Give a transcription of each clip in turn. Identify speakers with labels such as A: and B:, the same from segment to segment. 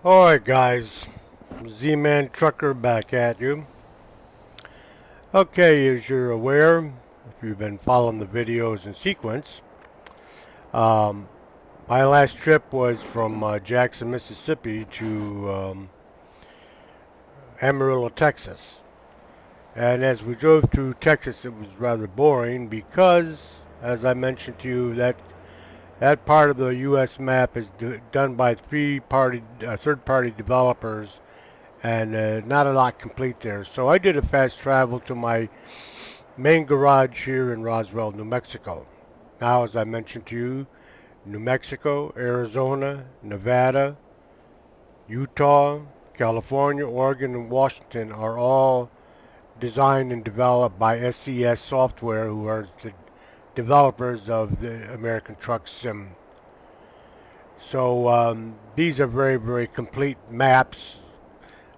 A: Alright guys, Z-Man Trucker back at you. Okay, as you're aware, if you've been following the videos in sequence, um, my last trip was from Jackson, Mississippi to Amarillo, Texas. And as we drove through Texas, it was rather boring because, as I mentioned to you, that part of the U.S. map is done by third-party developers, and not a lot complete there. So I did a fast travel to my main garage here in Roswell, New Mexico. Now, as I mentioned to you, New Mexico, Arizona, Nevada, Utah, California, Oregon, and Washington are all designed and developed by SCS Software, who are the developers of the American Truck Sim. So these are very, very complete maps.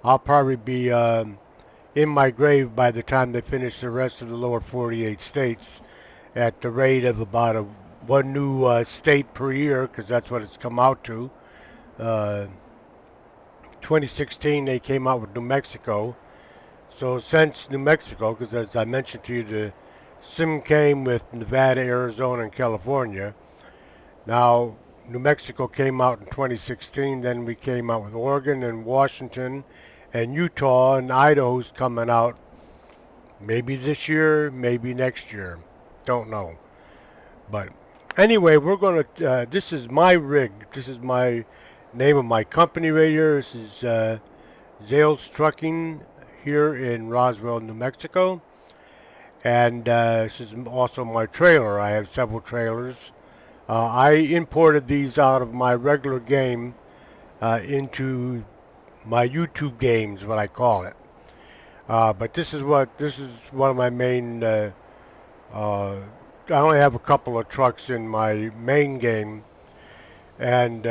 A: I'll probably be in my grave by the time they finish the rest of the lower 48 states at the rate of about one new state per year, because that's what it's come out to. Uh, 2016 they came out with New Mexico. So since New Mexico, because as I mentioned to you, the sim came with Nevada, Arizona, and California. Now New Mexico came out in 2016, then we came out with Oregon and Washington and Utah, and Idaho's coming out maybe this year, maybe next year. Don't know. But anyway, we're going to, this is my rig. This is my name of my company right here. This is Zales Trucking here in Roswell, New Mexico. And this is also my trailer. I have several trailers. I imported these out of my regular game into my YouTube games, what I call it. But this is one of my main I only have a couple of trucks in my main game, and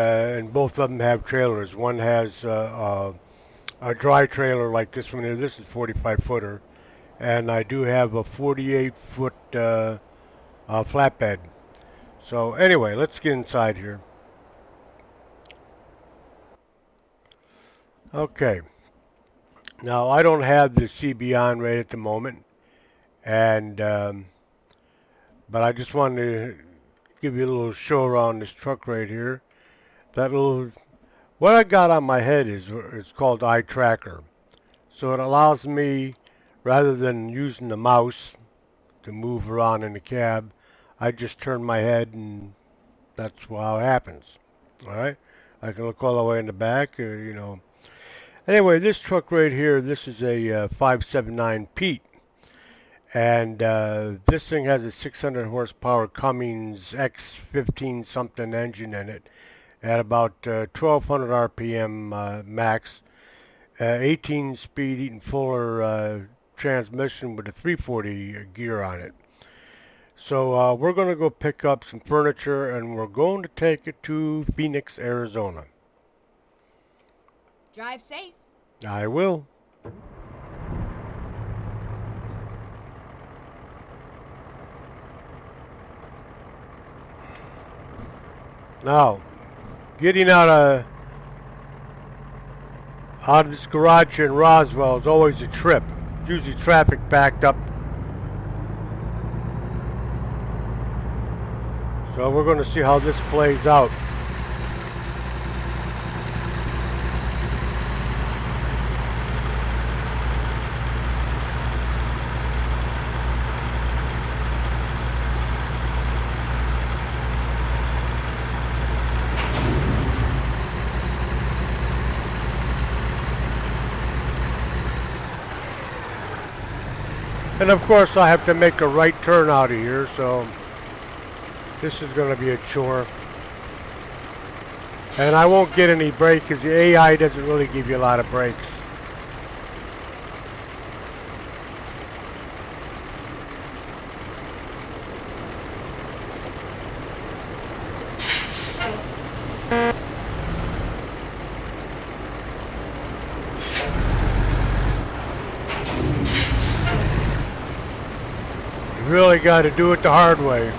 A: both of them have trailers. One has a dry trailer like this one here. This is 45 footer, and I do have a 48 foot flatbed. So anyway, let's get inside here. Okay, now I don't have the CB on right at the moment, and but I just wanted to give you a little show around this truck right here. That little What I got on my head is called eye tracker. So it allows me, rather than using the mouse to move around in the cab, I just turn my head and that's how it happens. All right. I can look all the way in the back, Anyway, this truck right here, this is a 579 Pete. And this thing has a 600 horsepower Cummins X15 something engine in it at about 1200 RPM max, 18 speed Eaton Fuller transmission with a 340 gear on it. So we're going to go pick up some furniture and we're going to take it to Phoenix, Arizona.
B: Drive safe.
A: I will. Now, getting out of this garage in Roswell is always a trip. Usually traffic backed up. So we're going to see how this plays out. And of course I have to make a right turn out of here, so this is going to be a chore. And I won't get any brake because the AI doesn't really give you a lot of brakes. You really got to do it the hard way.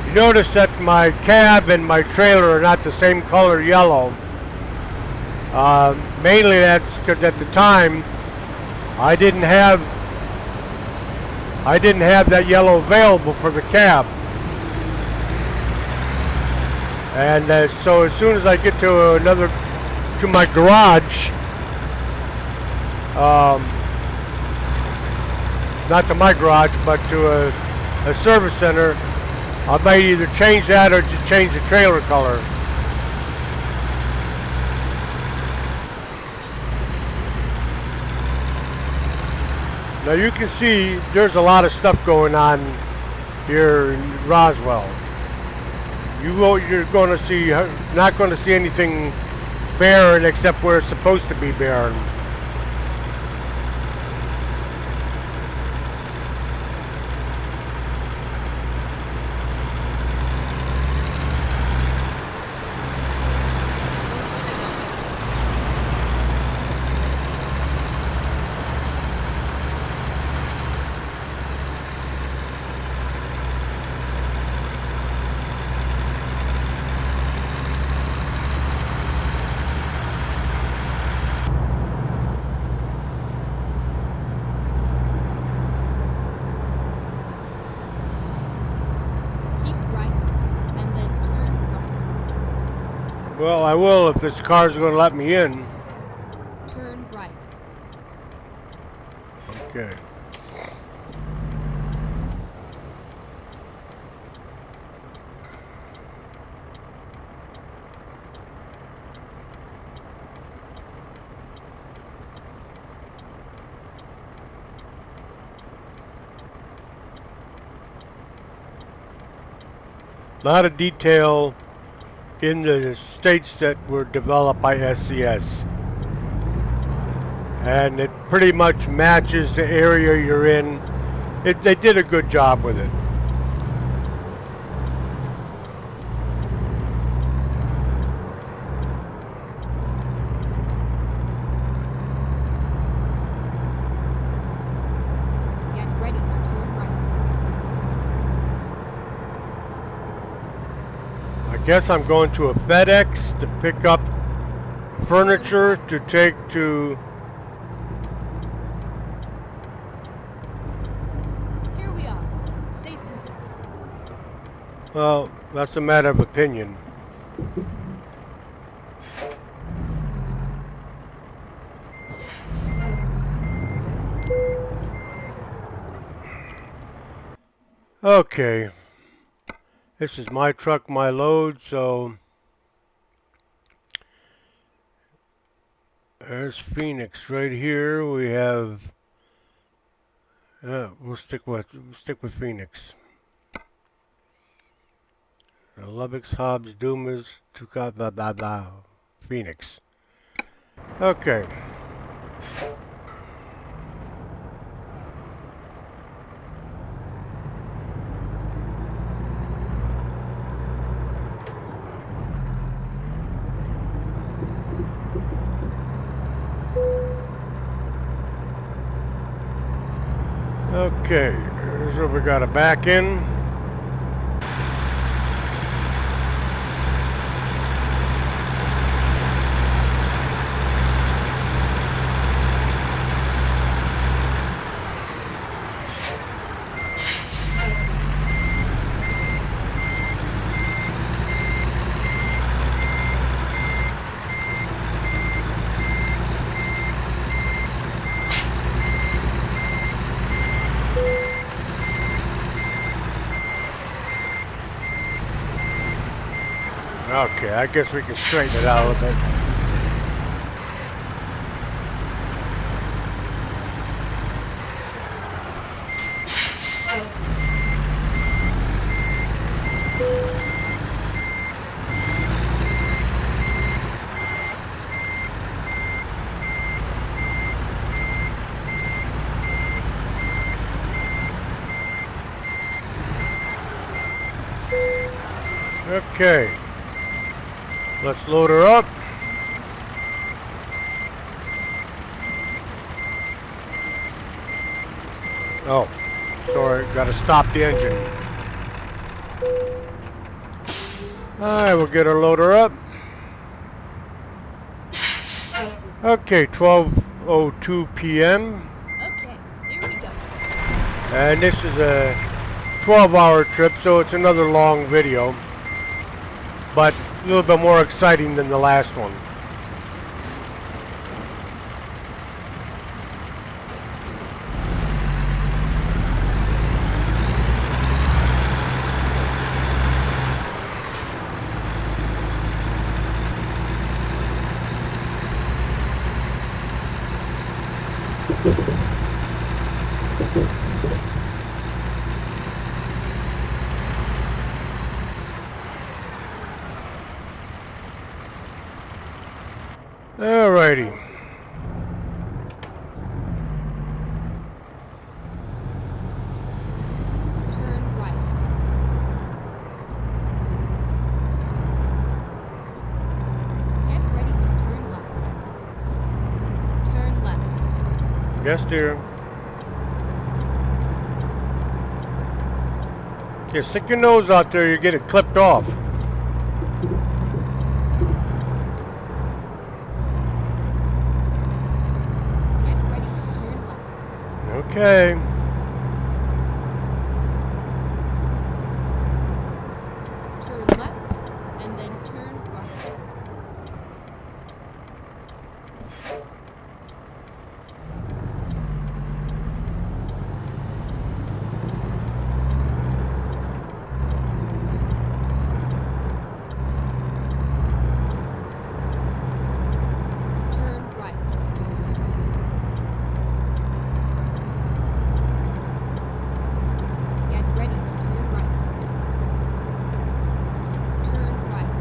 A: You notice that my cab and my trailer are not the same color yellow. Mainly that's because at the time I didn't have that yellow available for the cab. And so as soon as I get to my garage, not to my garage, but to a service center, I might either change that or just change the trailer color. Now you can see there's a lot of stuff going on here in Roswell. You're going to see, not going to see anything barren except where it's supposed to be barren. Well, I will if this car's going to let me in.
B: Turn right.
A: Okay. A lot of detail in the states that were developed by SCS. And it pretty much matches the area you're in. They did a good job with it.
B: Get ready to turn right.
A: I guess I'm going to a FedEx to pick up furniture to take to...
B: Here we are, safe and sound.
A: Well, that's a matter of opinion. Okay. This is my truck, my load, so... There's Phoenix right here. We have... we'll stick with Phoenix. Lubbock's, Hobbs, Dumas, Tucson, blah blah blah. Phoenix. Okay. Okay, here's where we got to back in. Okay, I guess we can straighten it out a little bit. Okay. Let's load her up. Oh, sorry, gotta stop the engine. Alright, we'll get our loader up. Okay, 12:02 p.m.
B: Okay, here we go.
A: And this is a 12-hour trip, so it's another long video, but a little bit more exciting than the last one. Alrighty.
B: Turn right. Get ready to turn left. Turn left.
A: Yes, dear. Yeah, stick your nose out there, you get it clipped off.
B: Get ready to turn left.
A: Okay.
B: Turn left, and then turn right. Turn right. Get ready to turn right. Turn right.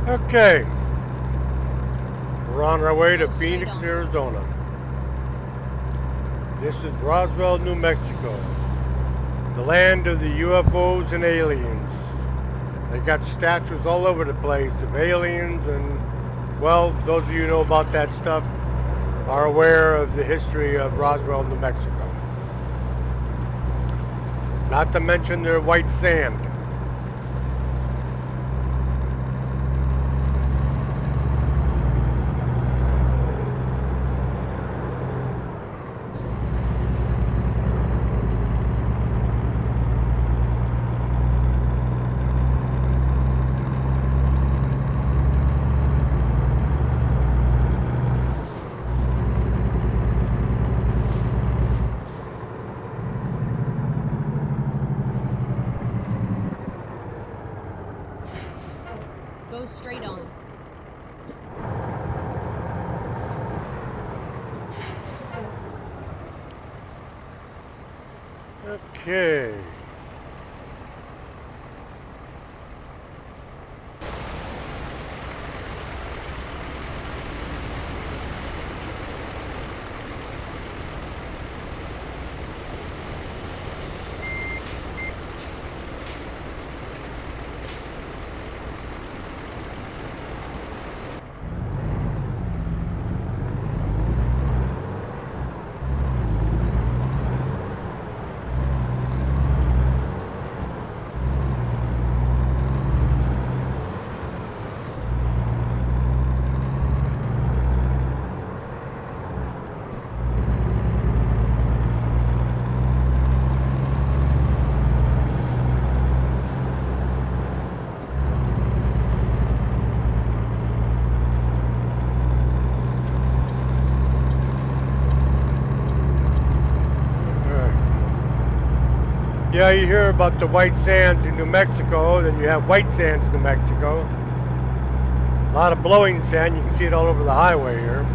A: Okay. We're on our way to
B: Go straight
A: Phoenix,
B: on.
A: Arizona. This is Roswell, New Mexico. The land of the UFOs and aliens. They got statues all over the place of aliens, and, well, those of you who know about that stuff are aware of the history of Roswell, New Mexico. Not to mention their white sand.
B: Go straight on.
A: Okay. Yeah, you hear about the white sands in New Mexico, then you have white sands in New Mexico. A lot of blowing sand, you can see it all over the highway here.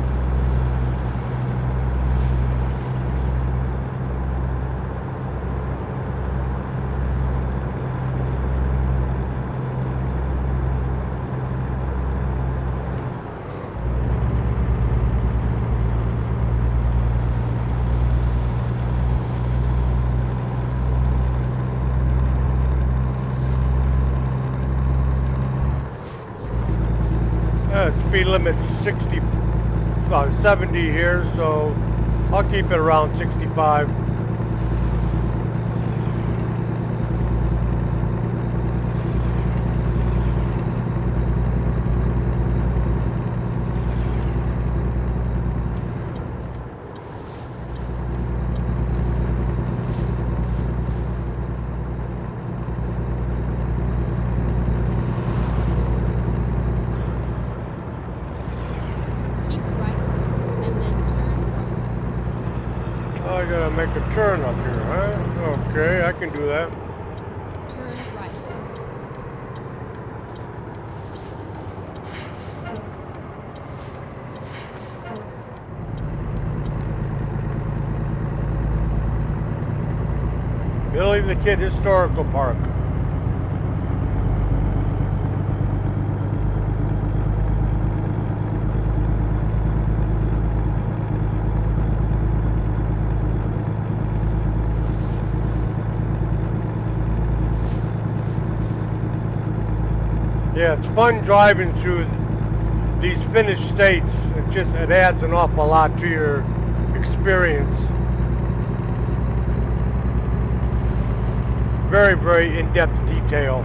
A: speed limit's 70 here, so I'll keep it around 65.
B: Keep right and then turn
A: I gotta make a turn up here, huh? Okay, I can do that.
B: turn right.
A: Billy the Kid Historical Park. Yeah, it's fun driving through these finished states. It adds an awful lot to your experience. Very, very in-depth detail.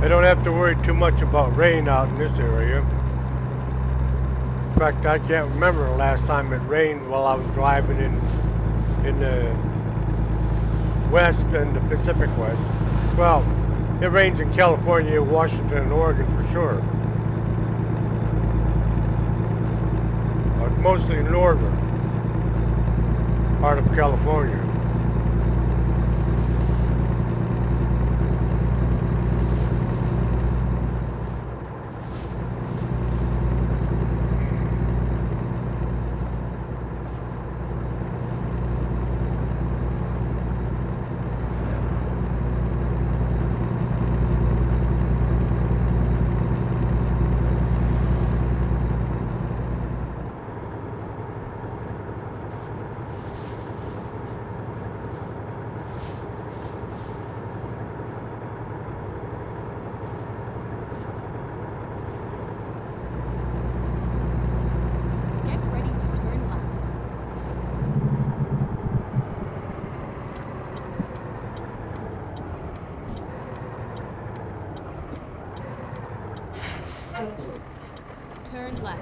A: I don't have to worry too much about rain out in this area. In fact, I can't remember the last time it rained while I was driving in the West and the Pacific West. Well, it rains in California, Washington, and Oregon for sure. But mostly northern part of California.
B: Get ready to turn left. Turn left.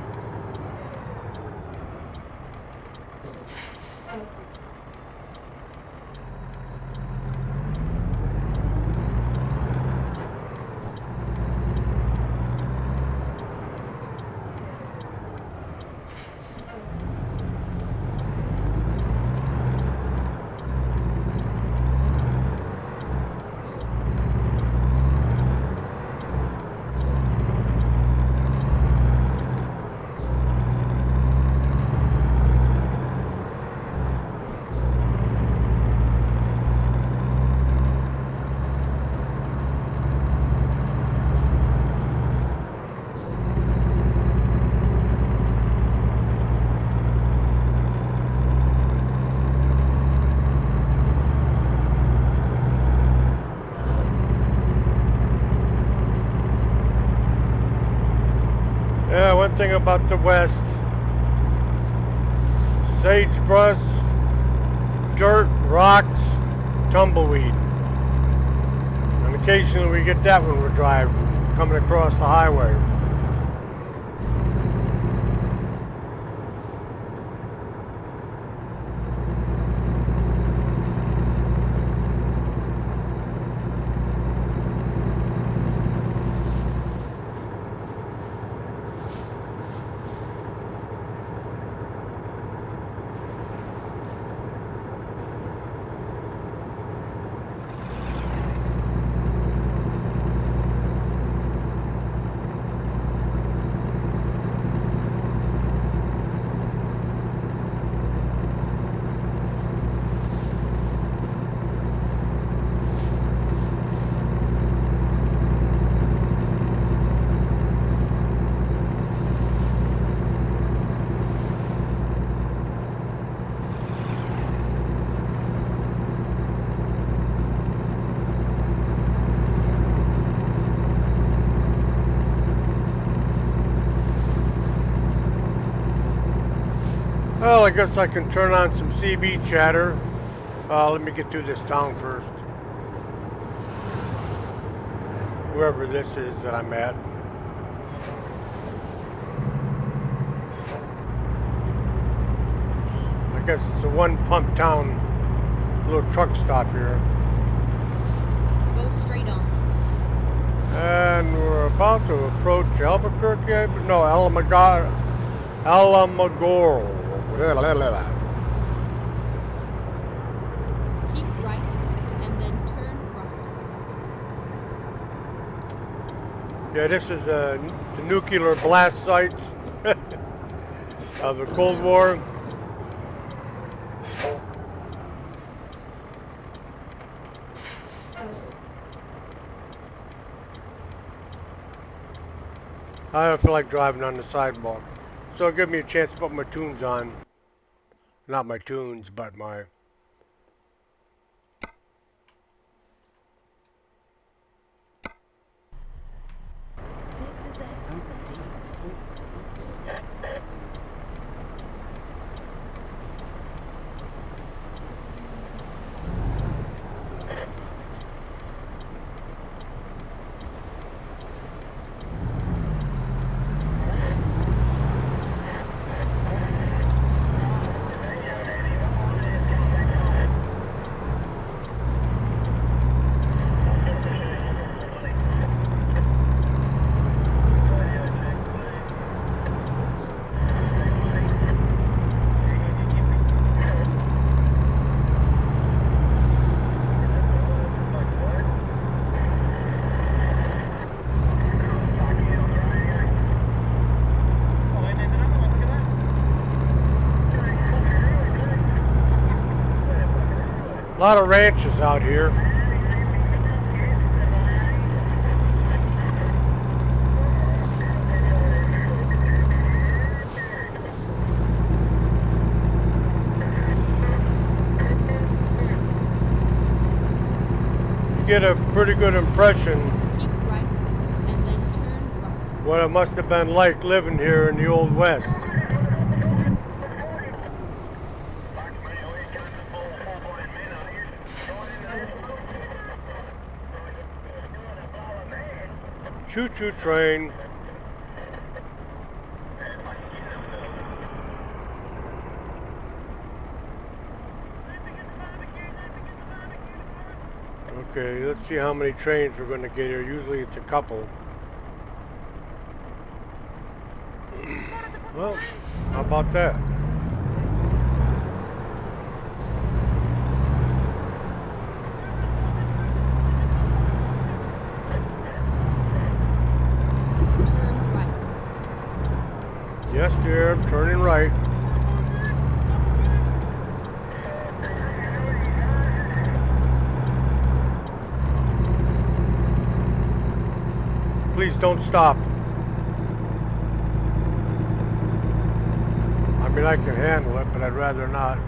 B: Yeah, one thing about the West, sagebrush, dirt, rocks, tumbleweed. And occasionally we get that when we're driving, coming across the highway. Well, I guess I can turn on some CB chatter. Let me get through this town first. Wherever this is that I'm at. I guess it's a one pump town, little truck stop here.
C: Go straight on.
B: And we're about to approach Albuquerque, no, Alamogordo.
C: Keep right and then turn right.
B: Yeah, this is the nuclear blast sites of the Cold War. I don't feel like driving on the sidewalk, so give me a chance to put my tunes on. Not my tunes, but my...
D: This is it.
B: A lot of ranches out here. You get a pretty good impression
C: Keep right and then turn right.
B: what it must have been like living here in the Old West. Choo-choo train. Okay, let's see how many trains we're going to get here. Usually it's a couple. Well, how about that?
C: Turn right.
B: Yes, dear, I'm turning right. Please don't stop. I mean, I can handle it, but I'd rather not.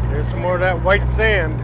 B: There's some more of that white sand.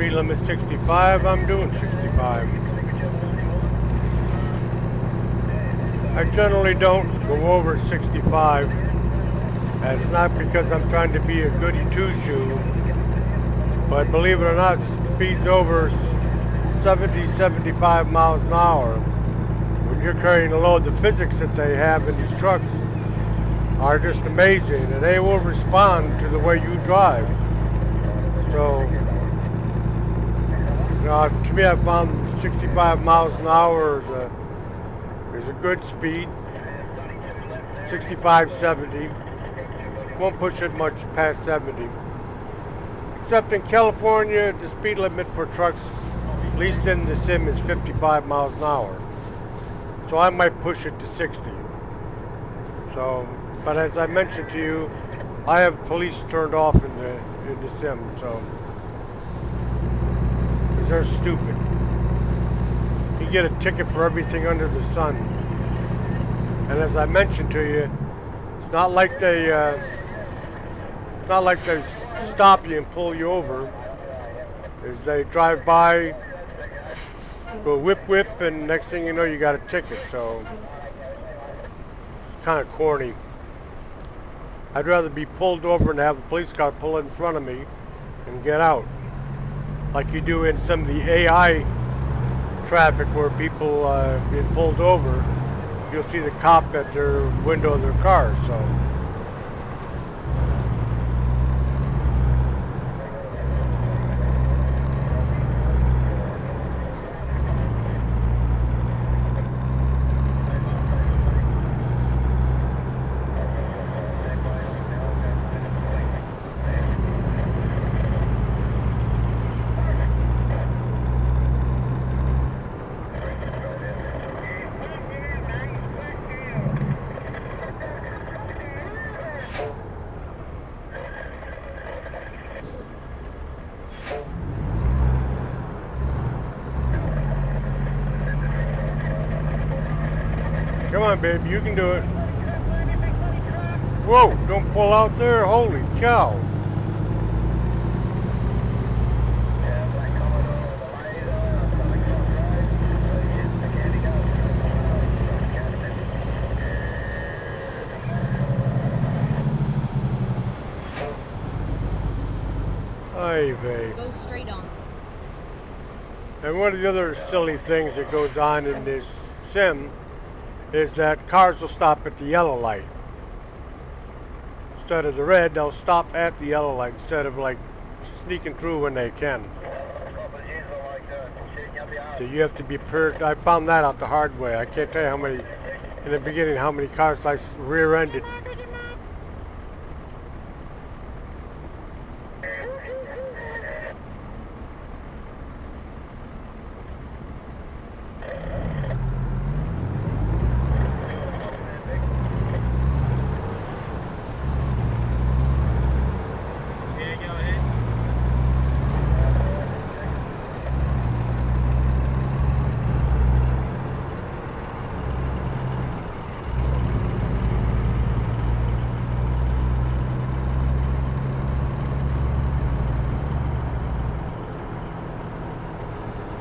B: speed limit 65, I'm doing 65. I generally don't go over 65. And it's not because I'm trying to be a goody two-shoe, but believe it or not, speeds over 70, 75 miles an hour. When you're carrying a load, the physics that they have in these trucks are just amazing, and they will respond to the way you drive. So, to me, I found 65 miles an hour is a good speed. 65, 70. Won't push it much past 70. Except in California, the speed limit for trucks, at least in the sim, is 55 miles an hour. So I might push it to 60. So, but as I mentioned to you, I have police turned off in the sim, so, because they're stupid. You get a ticket for everything under the sun. And as I mentioned to you, it's not like they stop you and pull you over. Is they drive by, go whip whip, and next thing you know you got a ticket. So it's kind of corny. I'd rather be pulled over and have a police car pull in front of me and get out, like you do in some of the AI traffic where people get pulled over. You'll see the cop at their window of their car. So. Come on, baby, you can do it. Whoa, don't pull out there. Holy cow. Ay vey.
C: Go straight on.
B: And one of the other silly things that goes on in this sim is that cars will stop at the yellow light. Instead of the red, they'll stop at the yellow light instead of like sneaking through when they can. So you have to be prepared. I found that out the hard way. I can't tell you how many, in the beginning, how many cars I rear-ended.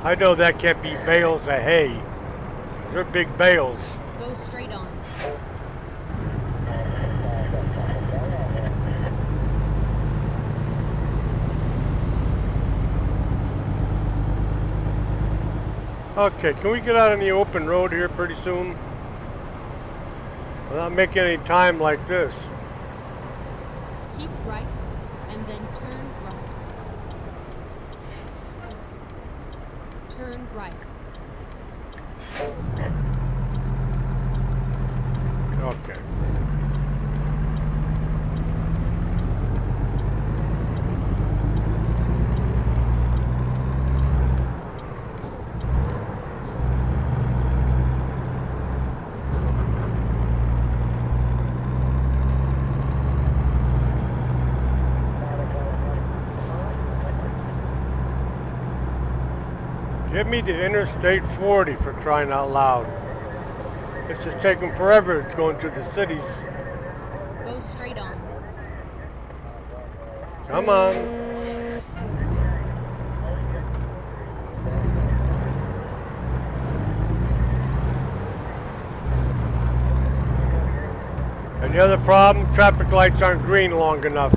B: I know that can't be bales of hay. They're big bales.
C: Go straight on.
B: Okay, can we get out on the open road here pretty soon? We're not making any time like this.
C: Keep right, and then turn right. Turn right.
B: Okay. Give me the Interstate 40 for crying out loud. It's just taking forever. It's going through the cities.
C: Go straight on.
B: Come on. And the other problem, traffic lights aren't green long enough.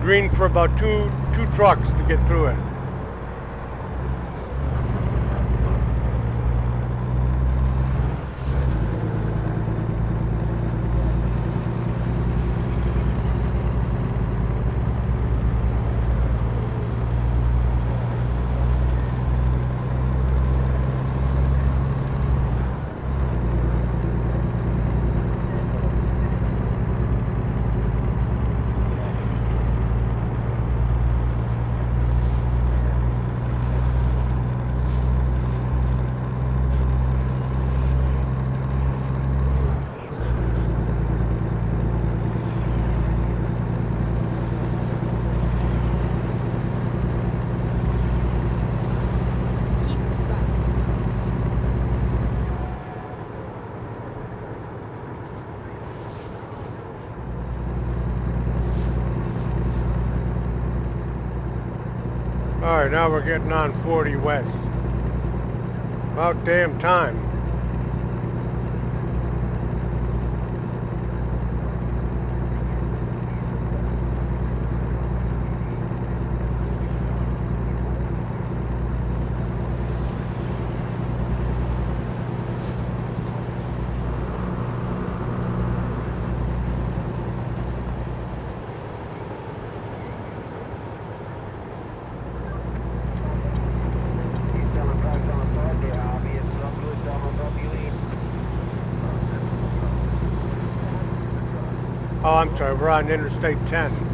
B: Green for about two trucks to get through it.
C: Keep right.
B: All right, now we're getting on 40 West. About damn time. Oh, I'm sorry, we're on Interstate 10.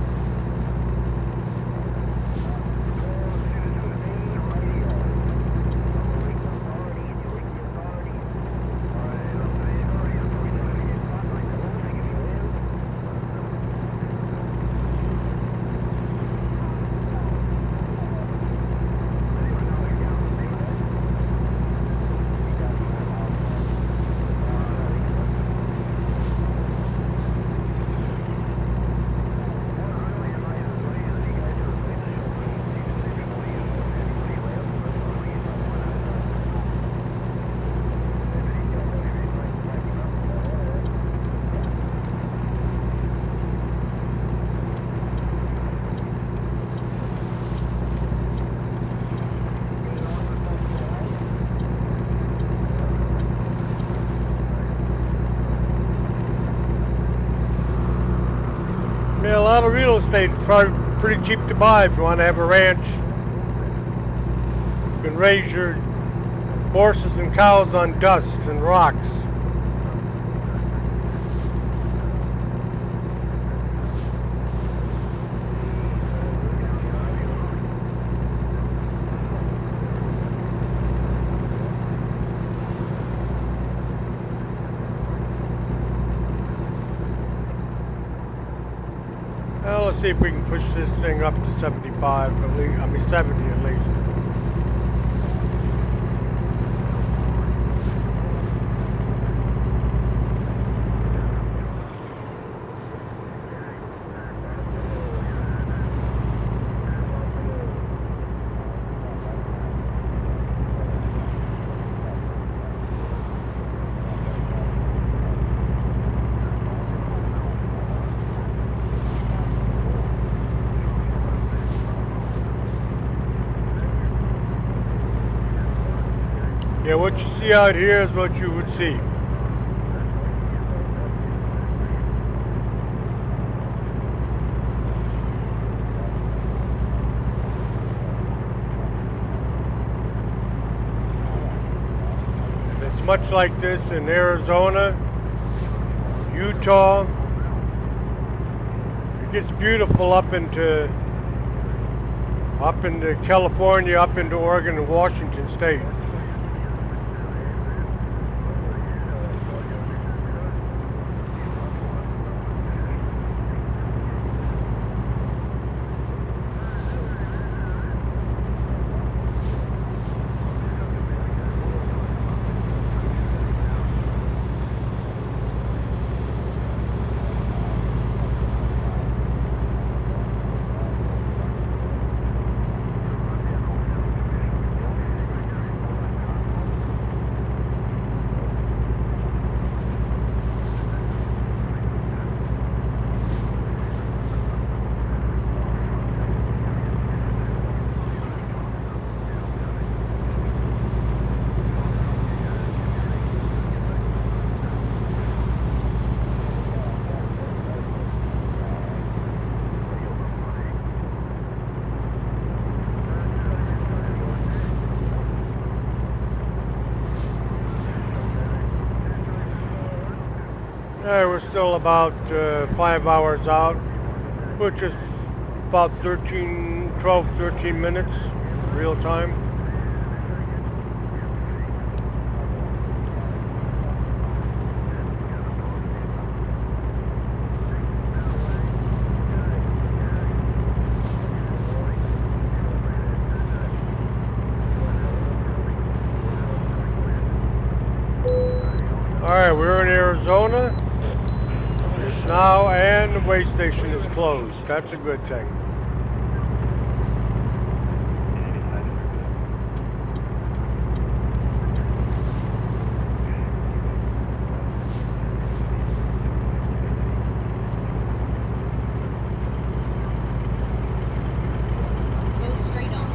B: Yeah, a lot of real estate is probably pretty cheap to buy if you want to have a ranch. You can raise your horses and cows on dust and rocks. Well, let's see if we can push this thing up to 75 at least. I mean 70 at least. Yeah, what you see out here is what you would see. And it's much like this in Arizona, Utah. It gets beautiful up into California, up into Oregon and Washington State. still about 5 hours out, which is about 12, 13 minutes real time. Alright, we're in Arizona. It's now, and the way station is closed. That's a good thing.
C: Go straight on.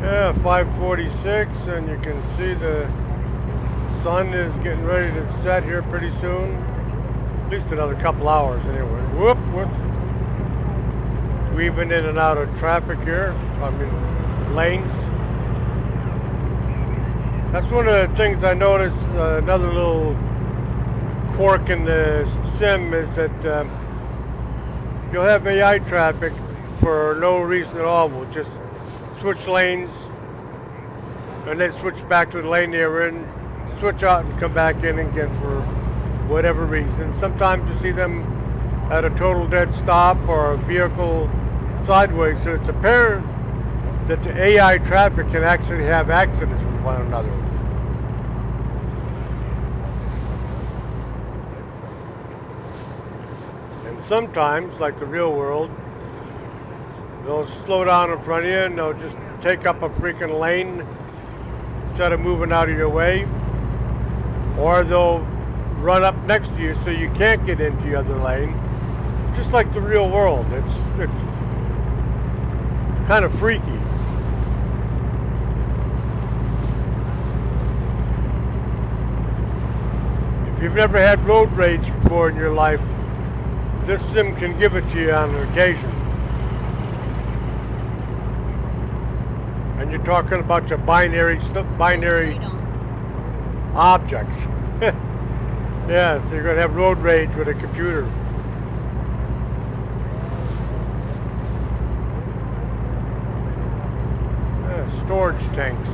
B: Yeah, 5:46, and you can see the sun is getting ready to set here pretty soon. At least another couple hours anyway. Whoop, whoop. Weaving in and out of traffic here. I mean, lanes. That's one of the things I noticed, another little quirk in the sim is that you'll have AI traffic for no reason at all. We'll just switch lanes and then switch back to the lane they were in, switch out and come back in again for whatever reason. Sometimes you see them at a total dead stop or a vehicle sideways, so it's apparent that the AI traffic can actually have accidents with one another. And sometimes, like the real world, they'll slow down in front of you and they'll just take up a freaking lane instead of moving out of your way. Or they'll run up next to you so you can't get into the other lane. Just like the real world. It's kind of freaky. If you've never had road rage before in your life, this sim can give it to you on occasion. And you're talking about your binary
C: Straight on.
B: objects. Yeah, so you're going to have road rage with a computer. Yeah, storage tanks.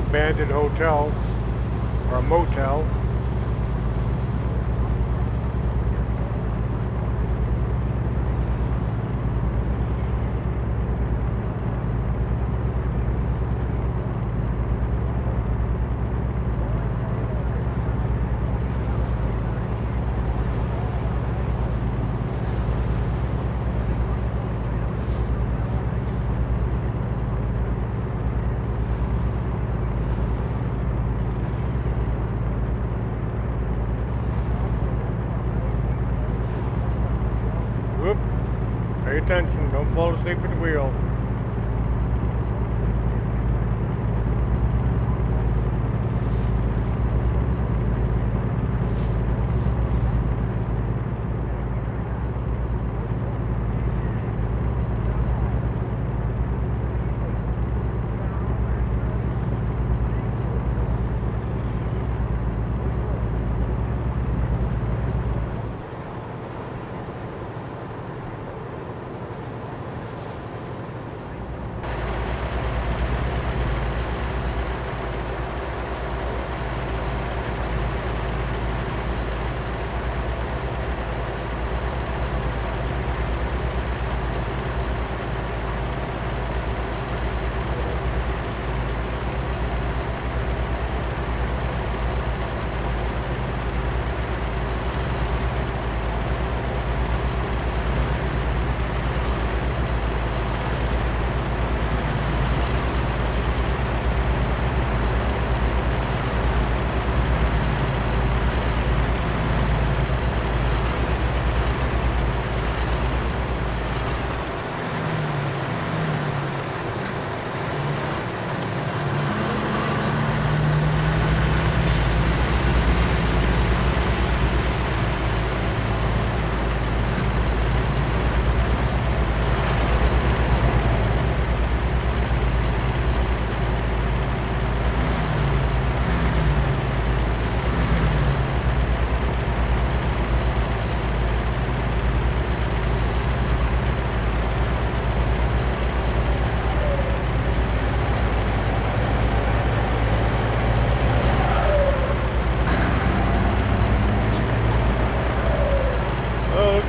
B: Abandoned hotel or a motel. Whoop. Pay attention. Don't fall asleep at the wheel.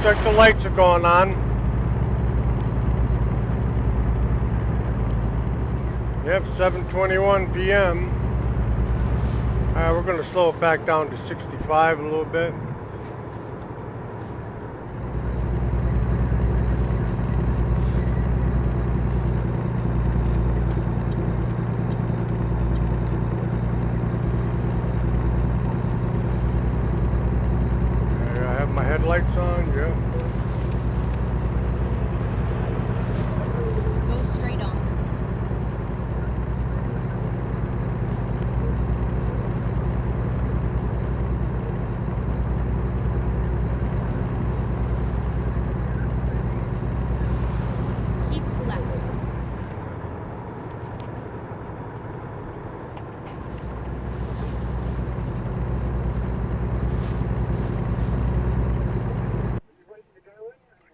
B: like the lights are going on. Yep, 7:21 p.m. We're going to slow it back down to 65 a little bit. I have my headlights on, yeah.
C: Go straight on. Keep left.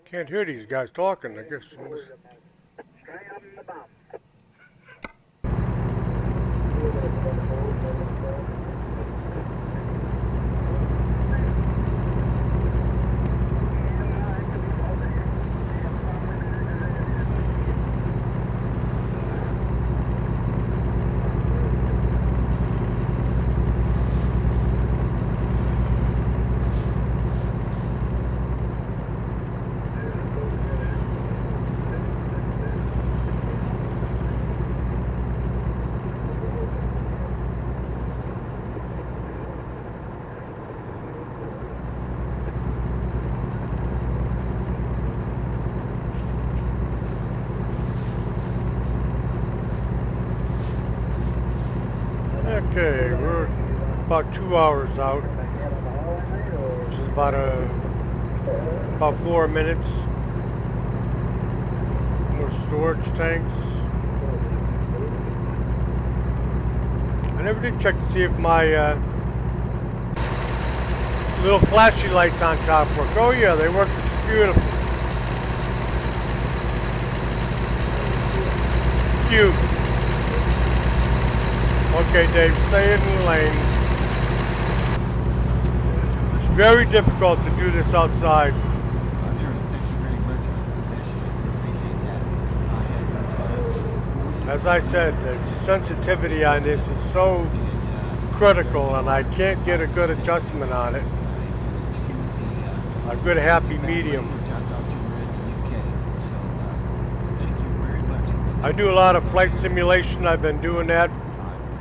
B: Can't hear these guys talking, I guess. Okay, we're about 2 hours out, which is about 4 minutes. More storage tanks. I never did check to see if my little flashy lights on top work. Oh yeah, they work beautiful. Cute. Okay, Dave, stay in the lane. It's very difficult to do this outside.
E: Roger, thank you very much for the permission. I appreciate that. I had no time for 40
B: As I said, the sensitivity on this is so critical, and I can't get a good adjustment on it.
E: excuse the
B: A good happy medium.
E: language. I thought you were in the UK, so thank you very much.
B: I do a lot of flight simulation. I've been doing that
E: I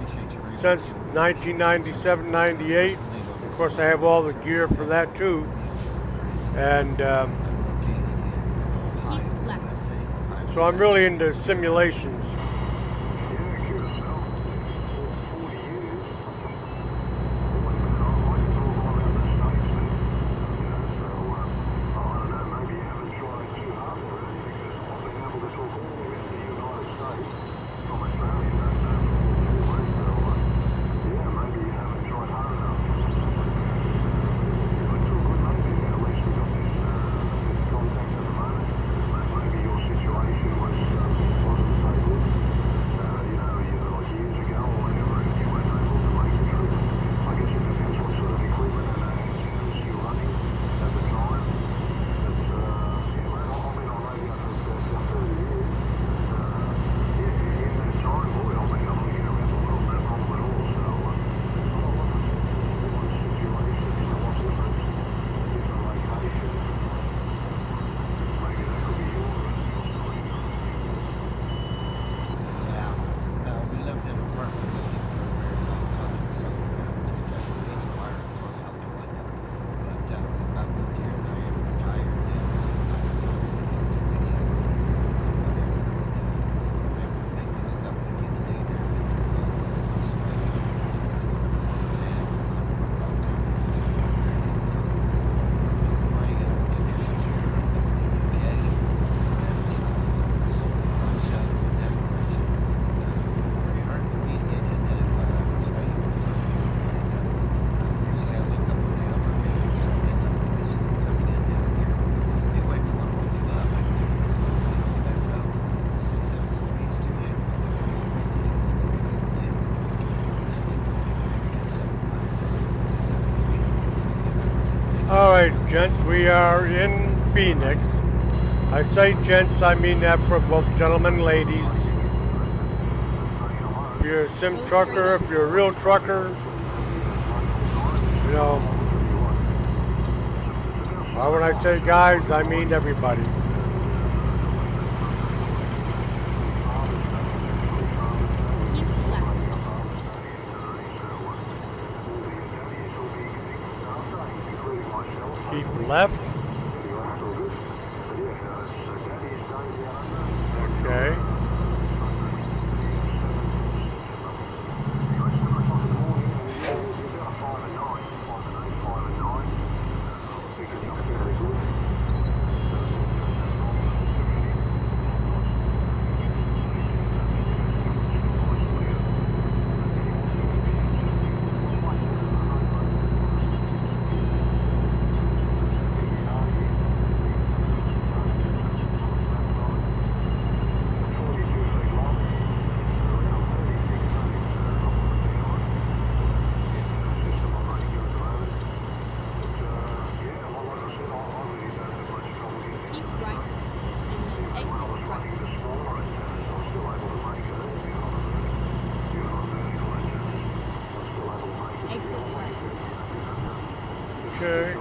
E: appreciate you very
B: since
E: much.
B: 1997, 98. Of course, I have all the gear for that too. And
C: Keep left.
B: so I'm really into simulations. All right, gents, we are in Phoenix. I say gents, I mean that for both gentlemen and ladies. If you're a sim trucker, if you're a real trucker, you know, when I say guys, I mean everybody.
C: Keep left.
B: Keep left. Okay.
C: Keep right, and then exit right. Exit right.
B: Okay.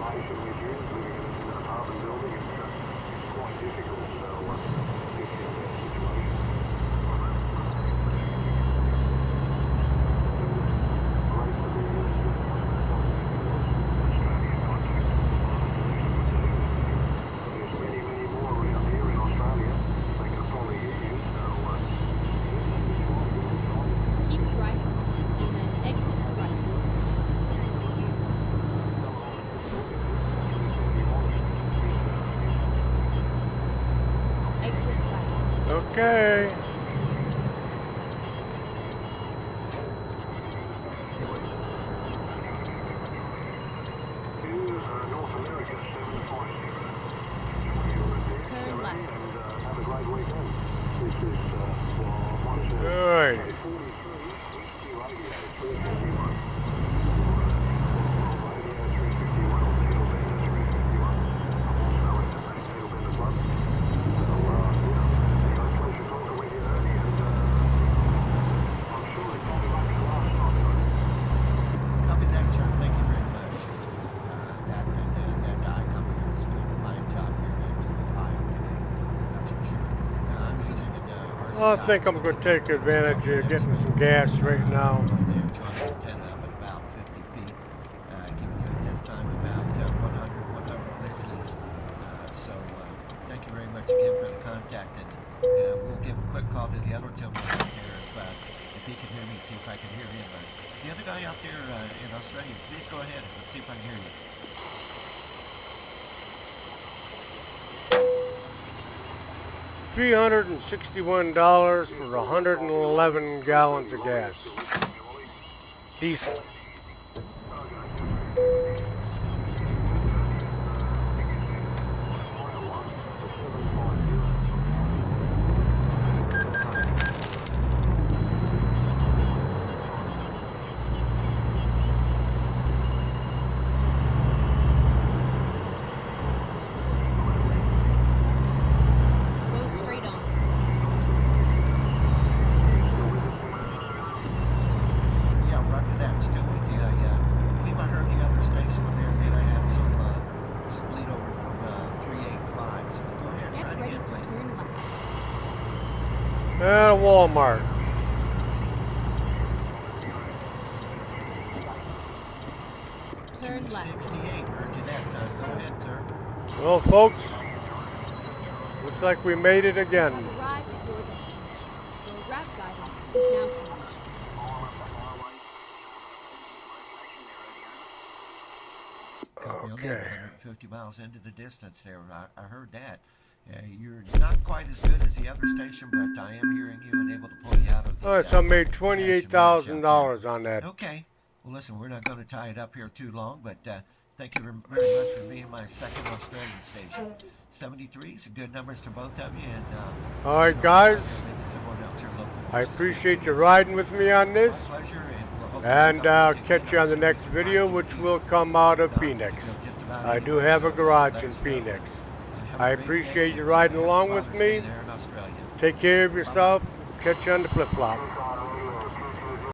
C: Keep right, and then exit right. Exit right.
B: Okay.
C: Turn left.
B: Alright.
E: Copy that, sir. Thank you very much. That guy coming here is doing a fine job here in Ohio today. That's for sure. I'm using an
B: Well, I think I'm going to take advantage of getting some gas right now.
E: They're trying to antenna up at about 50 feet, giving you at this time about 100 whiskeys. Thank you very much again for the contact, and we'll give a quick call to the other gentleman out there if he can hear me, see if I can hear him. The other guy out there in Australia, please go ahead and see if I can hear you.
B: $361 for 111 gallons of gas. Diesel.
C: Go straight on.
E: Yeah, roger that. Still with you. I believe I heard the other station over there. Then I had some bleed over from 385. So go ahead, try
C: Get
E: it
C: ready
E: again,
C: to
E: please.
C: turn left.
B: Walmart.
C: Turn left.
E: 268. Heard you that time. Go ahead, sir.
B: Well, folks, looks like we made it
C: You
B: again.
C: have arrived at your destination. Your route guidance is now finished.
E: Copy on
B: Okay.
E: that. 150 miles into the distance there. I heard that. You're not quite as good as the other station, but I am hearing you and able to pull you out of the.
B: All right, so I made
E: the gas and
B: $28,000 on that.
E: Okay. Well, listen, we're not going to tie it up here too long, but thank you very much for being my second Australian station. 73 is good numbers to both of you, and
B: All right, guys,
E: maybe someone else here local.
B: I appreciate you riding with me on this,
E: My pleasure, and we'll hope
B: and I'll
E: to
B: catch you on the next video, which will come out of Phoenix. I do have a garage in Phoenix.
E: Have
B: I
E: a great day,
B: appreciate you
E: and
B: riding
E: happy
B: along with
E: Father's Day
B: me.
E: there in Australia.
B: Take care of yourself. Catch you on the flip-flop.